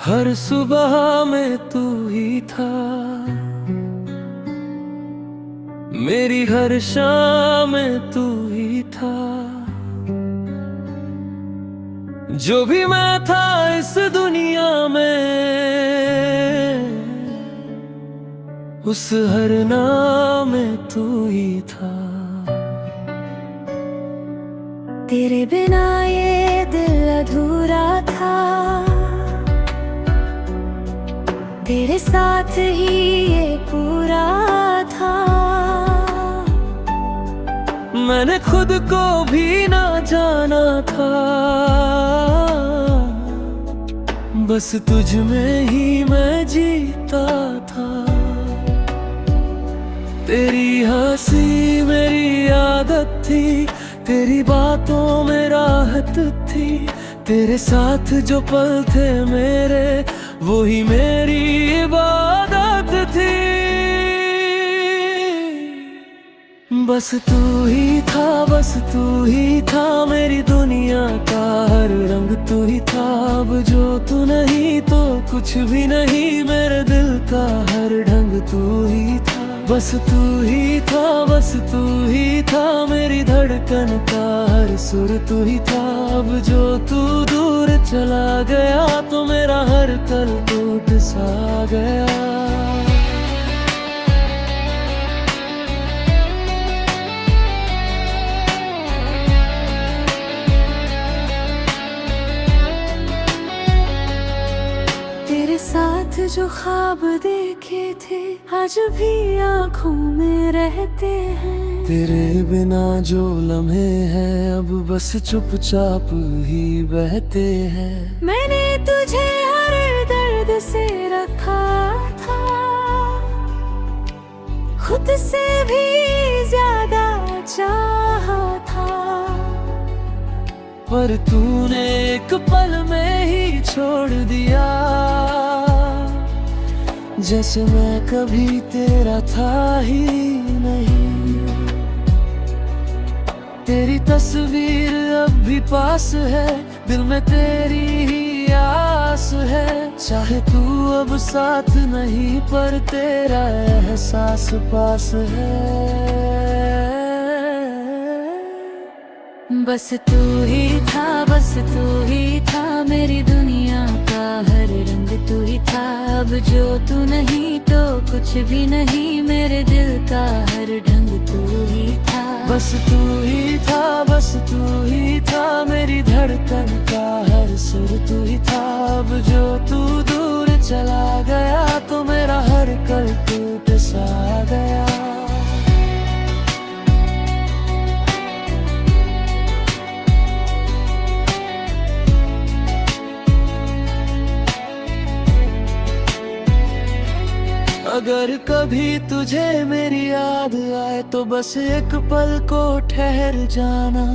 हर सुबह में तू ही था, मेरी हर शाम में तू ही था। जो भी मैं था इस दुनिया में, उस हर नाम में तू ही था। तेरे बिना ये दिल अधूरा था, तेरे साथ ही ये पूरा था। मैंने खुद को भी ना जाना था, बस तुझ में ही मैं जीता था। तेरी हंसी मेरी आदत थी, तेरी बातों में राहत थी। तेरे साथ जो पल थे मेरे, वो ही मेरी इबादत थी। बस तू ही था, बस तू ही था, मेरी दुनिया का हर रंग तू ही था। अब जो तू नहीं तो कुछ भी नहीं, मेरे दिल का हर ढंग तू ही था। बस तू ही था, बस तू ही था, मेरी धड़कन का हर सुर तू ही था। अब जो तू दूर चला गया तो मेरा हर कल टूट सा गया। तेरे साथ जो ख्वाब देखे थे आज भी आँखों में रहते हैं। तेरे बिना जो लम्हे हैं अब बस चुपचाप ही बहते हैं। मैंने तुझे हर दर्द से रखा था, खुद से भी ज्यादा चाहा था। पर तूने एक पल में ही छोड़ दिया, जैसे मैं कभी तेरा था ही नहीं। तेरी तस्वीर अब भी पास है, दिल में तेरी ही आस है। चाहे तू अब साथ नहीं पर तेरा एहसास पास है। बस तू ही था, बस तू ही था, मेरी दुनिया का हर रंग तू ही था। अब जो तू नहीं तो कुछ भी नहीं, मेरे दिल का हर ढंग तू ही था। बस तू ही था, बस तू ही था, मेरी धड़कन का हर सुर तू ही था। अब जो तू दूर चला गया तो मेरा हर कल टूट सा गया। अगर कभी तुझे मेरी याद आए तो बस एक पल को ठहर जाना।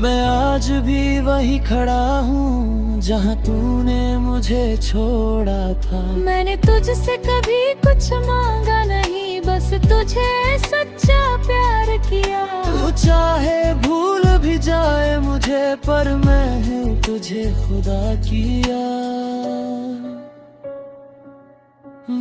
मैं आज भी वही खड़ा हूँ जहाँ तूने मुझे छोड़ा था। मैंने तुझसे कभी कुछ मांगा नहीं, बस तुझे सच्चा प्यार किया। तू चाहे भूल भी जाए मुझे पर मैं तुझे खुदा किया।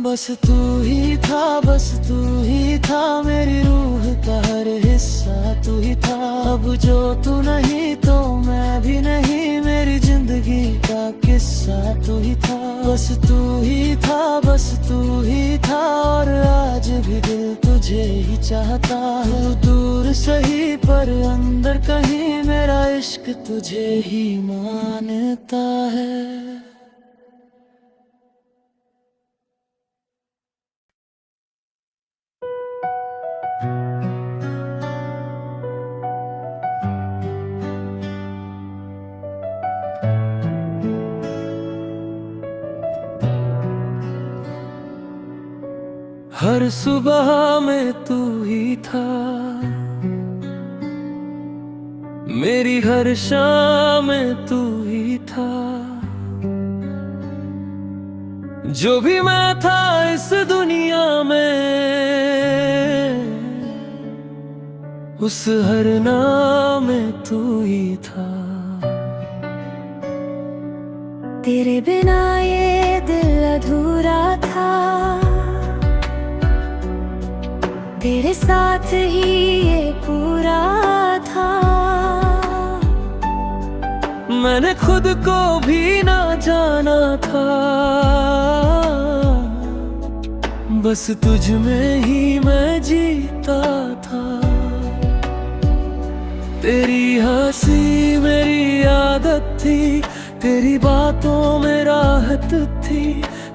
बस तू ही था, बस तू ही था, मेरी रूह का हर हिस्सा तू ही था। अब जो तू नहीं तो मैं भी नहीं, मेरी जिंदगी का किस्सा तू ही था। बस तू ही था, बस तू ही था, और आज भी दिल तुझे ही चाहता है। दूर सही पर अंदर कहीं मेरा इश्क तुझे ही मानता है। हर सुबह में तू ही था, मेरी हर शाम में तू ही था। जो भी मैं था इस दुनिया में, उस हर नाम में तू ही था। तेरे बिना ये दिल अधूरा था, तेरे साथ ही ये पूरा था। मैंने खुद को भी ना जाना था, बस तुझ में ही मैं जीता था। तेरी हंसी मेरी आदत थी, तेरी बातों में राहत थी।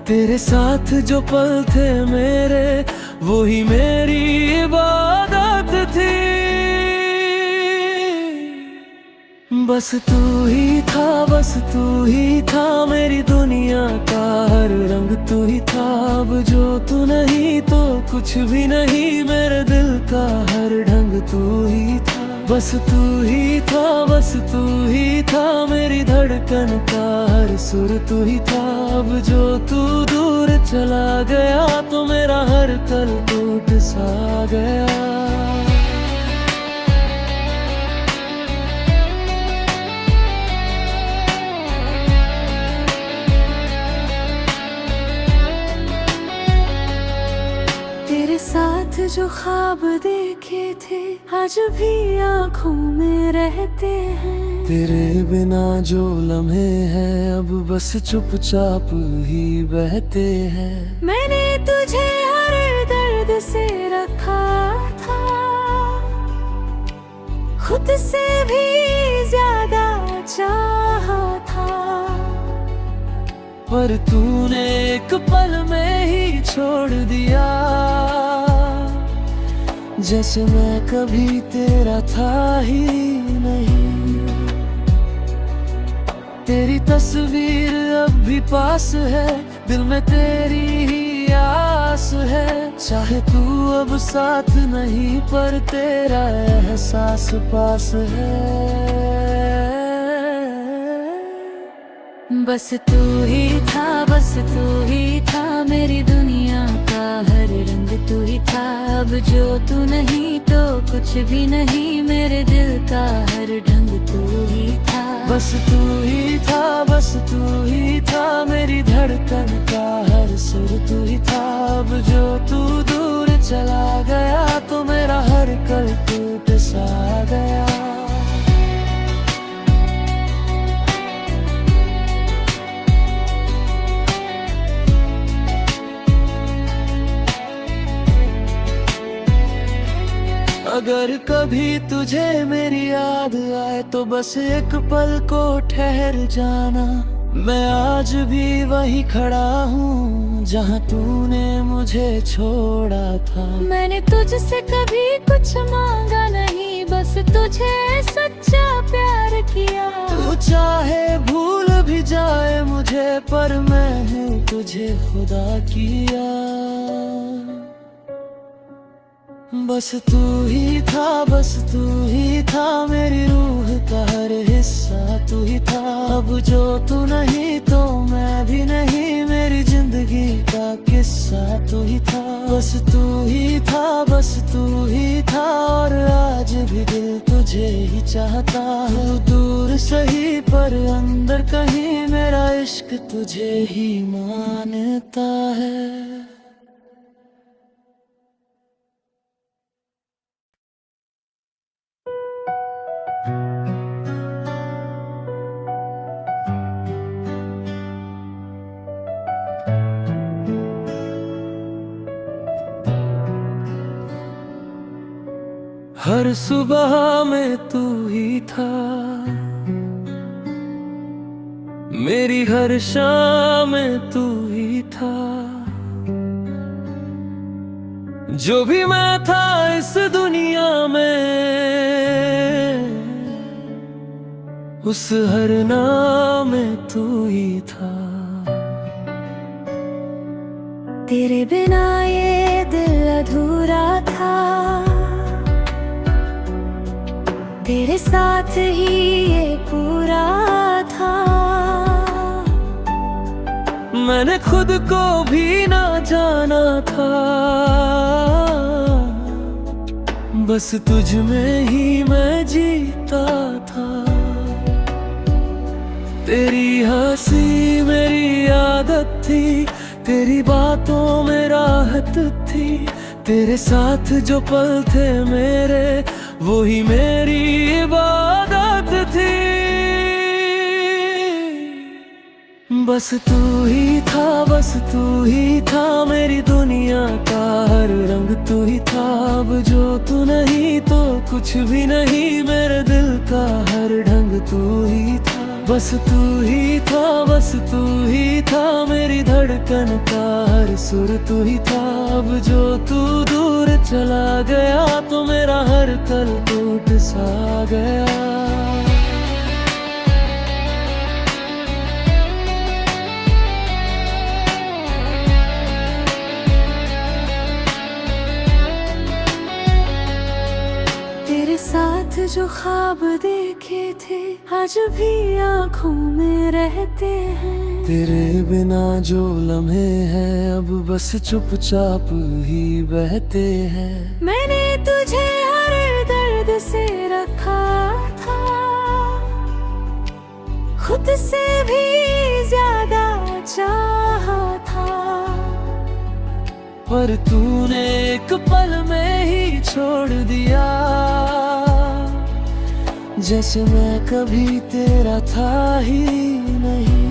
तेरे साथ जो पल थे मेरे, वो ही मेरी इबादत थी। बस तू ही था, बस तू ही था, मेरी दुनिया का हर रंग तू ही था। अब जो तू नहीं तो कुछ भी नहीं, मेरे दिल का हर ढंग तू ही था। बस तू ही था, बस तू ही था, मेरी धड़कन का हर सुर तू ही था। अब जो तू दूर चला गया तो मेरा हर कल टूट सा गया। तेरे साथ जो ख्वाब देखे थे आज भी आँखों में रहते हैं। तेरे बिना जो लम्हे हैं अब बस चुपचाप ही बहते हैं। मैंने तुझे हर दर्द से रखा था, खुद से भी ज्यादा चाहा था, पर तूने एक पल में ही छोड़ दिया, जैसे मैं कभी तेरा था ही नहीं। तेरी तस्वीर अब भी पास है, दिल में तेरी ही आस है। चाहे तू अब साथ नहीं पर तेरा एहसास पास है। बस तू ही था, बस तू ही था, मेरी दुनिया का हर रंग तू ही था। अब जो तू नहीं तो कुछ भी नहीं, मेरे दिल का हर ढंग तू ही था। बस तू ही था, बस तू ही था, मेरी धड़कन का हर सुर तू ही था। अब जो तू दूर चला गया तो मेरा हर कल टूट सा गया। अगर कभी तुझे मेरी याद आए तो बस एक पल को ठहर जाना। मैं आज भी वही खड़ा हूँ जहाँ तूने मुझे छोड़ा था। मैंने तुझसे कभी कुछ मांगा नहीं, बस तुझे सच्चा प्यार किया। तू चाहे भूल भी जाए मुझे पर मैंने तुझे खुदा किया। बस तू ही था, बस तू ही था, मेरी रूह का हर हिस्सा तू ही था। अब जो तू नहीं तो मैं भी नहीं, मेरी जिंदगी का किस्सा तू ही था। बस तू ही था, बस तू ही था, और आज भी दिल तुझे ही चाहता है। दूर सही पर अंदर कहीं मेरा इश्क तुझे ही मानता है। हर सुबह में तू ही था, मेरी हर शाम में तू ही था। जो भी मैं था इस दुनिया में, उस हर नाम में तू ही था। तेरे बिना ये दिल अधूरा था, तेरे साथ ही ये पूरा था। मैंने खुद को भी ना जाना था, बस तुझ में ही मैं जीता था। तेरी हंसी मेरी आदत थी, तेरी बातों में राहत थी, तेरे साथ जो पल थे मेरे, वो ही मेरी इबादत थी। बस तू ही था, बस तू ही था, मेरी दुनिया का हर रंग तू ही था। अब जो तू नहीं तो कुछ भी नहीं, मेरे दिल का हर ढंग तू ही था। बस तू ही था, बस तू ही था, मेरी धड़कन का हर सुर तू ही था। अब जो तू दूर चला गया तो मेरा हर कल टूट सा गया। तेरे साथ जो ख्वाब देखे थे आज भी आँखों में रहते हैं। तेरे बिना जो लम्हे हैं अब बस चुपचाप ही बहते हैं। मैंने तुझे हर दर्द से रखा था, खुद से भी ज्यादा चाहा था, पर तूने एक पल में ही छोड़ दिया, जैसे मैं कभी तेरा था ही नहीं।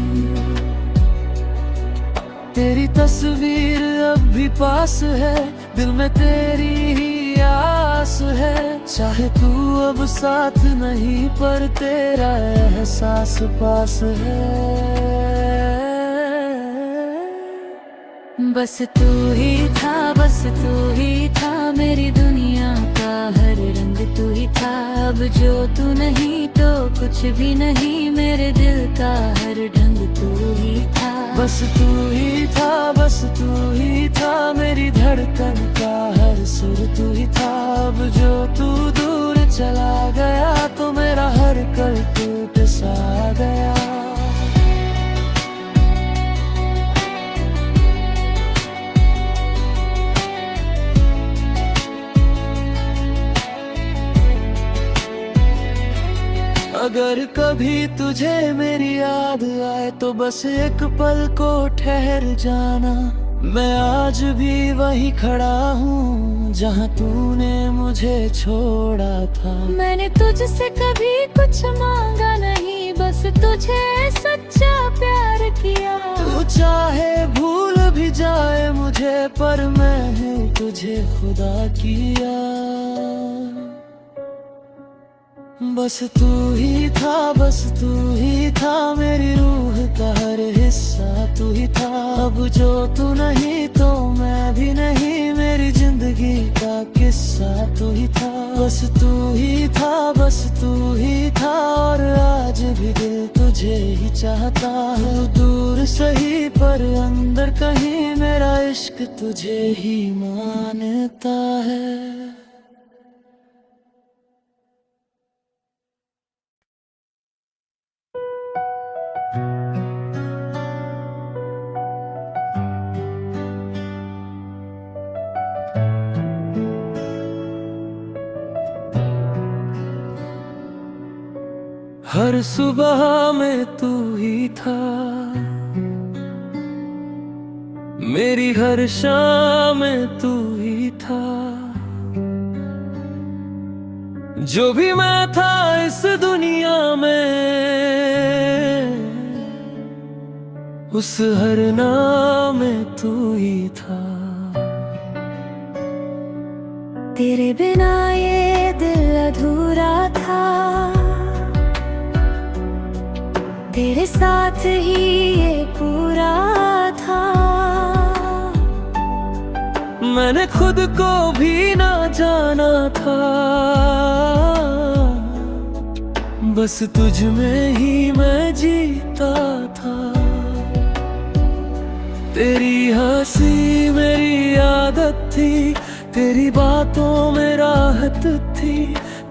तेरी तस्वीर अब भी पास है, दिल में तेरी ही आस है। चाहे तू अब साथ नहीं पर तेरा एहसास पास है। बस तू ही था, बस तू ही था, मेरी दुनिया का हर रंग तू ही था। अब जो तू नहीं तो कुछ भी नहीं, मेरे दिल का हर ढंग तू ही था। बस तू ही था, बस तू ही था, मेरी धड़कन का हर सुर तू ही था। अब जो तू दूर चला गया तो मेरा हर कल टूट सा गया। अगर कभी तुझे मेरी याद आए तो बस एक पल को ठहर जाना। मैं आज भी वहीं खड़ा हूँ जहाँ तूने मुझे छोड़ा था। मैंने तुझसे कभी कुछ मांगा नहीं, बस तुझे सच्चा प्यार किया। तू चाहे भूल भी जाए मुझे पर मैंने तुझे खुदा किया। बस तू ही था, बस तू ही था, मेरी रूह का हर हिस्सा तू ही था। अब जो तू नहीं तो मैं भी नहीं, मेरी जिंदगी का किस्सा तू ही था। बस तू ही था, बस तू ही था, और आज भी दिल तुझे ही चाहता है। दूर सही पर अंदर कहीं मेरा इश्क तुझे ही मानता है। हर सुबह में तू ही था, मेरी हर शाम में तू ही था। जो भी मैं था इस दुनिया में, उस हर नाम में तू ही था। तेरे बिना ये दिल अधूरा था, तेरे साथ ही ये पूरा था। मैंने खुद को भी ना जाना था, बस तुझ में ही मैं जीता था। तेरी हंसी मेरी आदत थी, तेरी बातों में राहत थी।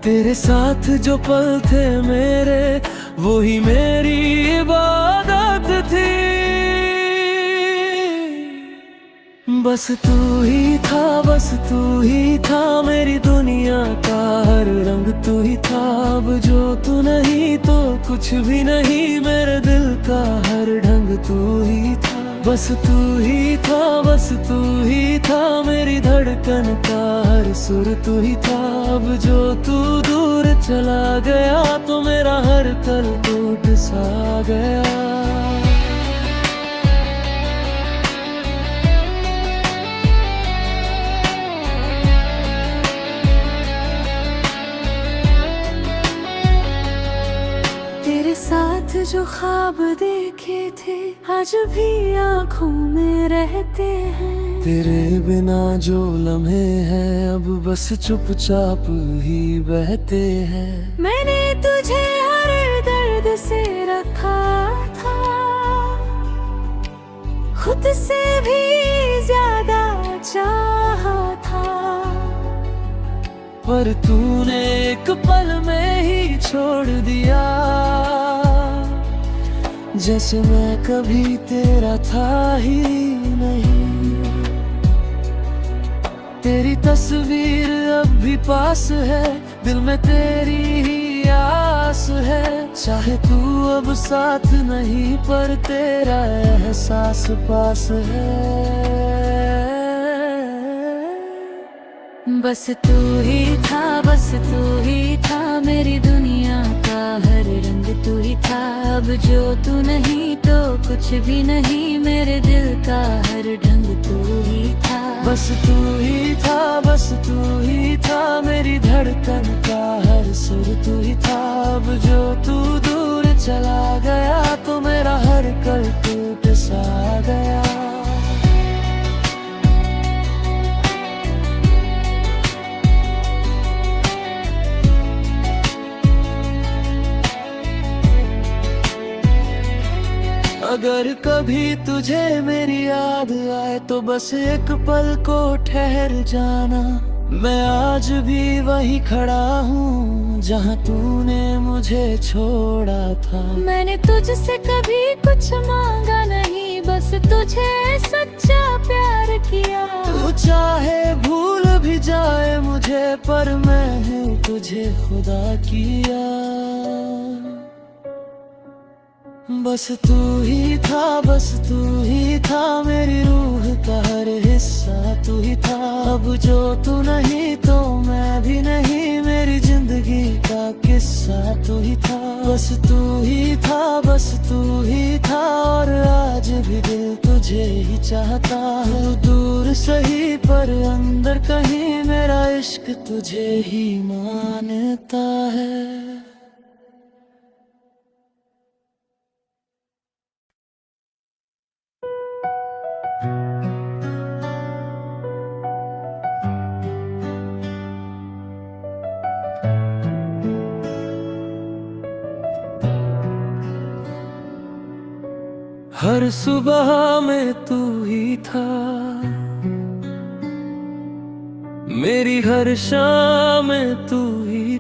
तेरे साथ जो पल थे मेरे, वो ही मेरी इबादत थी। बस तू ही था, बस तू ही था, मेरी दुनिया का हर रंग तू ही था। अब जो तू नहीं तो कुछ भी नहीं, मेरे दिल का हर ढंग तू ही था। बस तू ही था, बस तू ही था, मेरी धड़कन का हर सुर तू ही था। अब जो तू दूर चला गया तो मेरा हर कल टूट सा गया। तेरे साथ जो ख्वाब देखे थे आज भी आँखों में रहते हैं। तेरे बिना जो लम्हे हैं अब बस चुपचाप ही बहते हैं। मैंने तुझे हर दर्द से रखा था, खुद से भी ज्यादा चाहा था, पर तूने एक पल में ही छोड़ दिया, जैसे मैं कभी तेरा था ही नहीं। तेरी तस्वीर अब भी पास है, दिल में तेरी ही आस है। चाहे तू अब साथ नहीं पर तेरा एहसास पास है। बस तू ही था, बस तू ही था, मेरी दुनिया का हर रंग तू ही था। अब जो तू नहीं तो कुछ भी नहीं, मेरे दिल का हर ढंग तू ही था। बस तू ही था, बस तू ही था, मेरी धड़कन का हर सुर तू ही था। अब जो तू दूर चला गया तो मेरा हर कल टूट सा गया। अगर कभी तुझे मेरी याद आए तो बस एक पल को ठहर जाना। मैं आज भी वहीं खड़ा हूँ जहाँ तूने मुझे छोड़ा था। मैंने तुझसे कभी कुछ मांगा नहीं, बस तुझे सच्चा प्यार किया। तू चाहे भूल भी जाए मुझे पर मैंने तुझे खुदा किया। बस तू ही था, बस तू ही था, मेरी रूह का हर हिस्सा तू ही था। अब जो तू नहीं तो मैं भी नहीं, मेरी जिंदगी का किस्सा तू ही था। बस तू ही था, बस तू ही था, और आज भी दिल तुझे ही चाहता है। दूर सही पर अंदर कहीं मेरा इश्क तुझे ही मानता है। हर सुबह में तू ही था, मेरी हर शाम में तू ही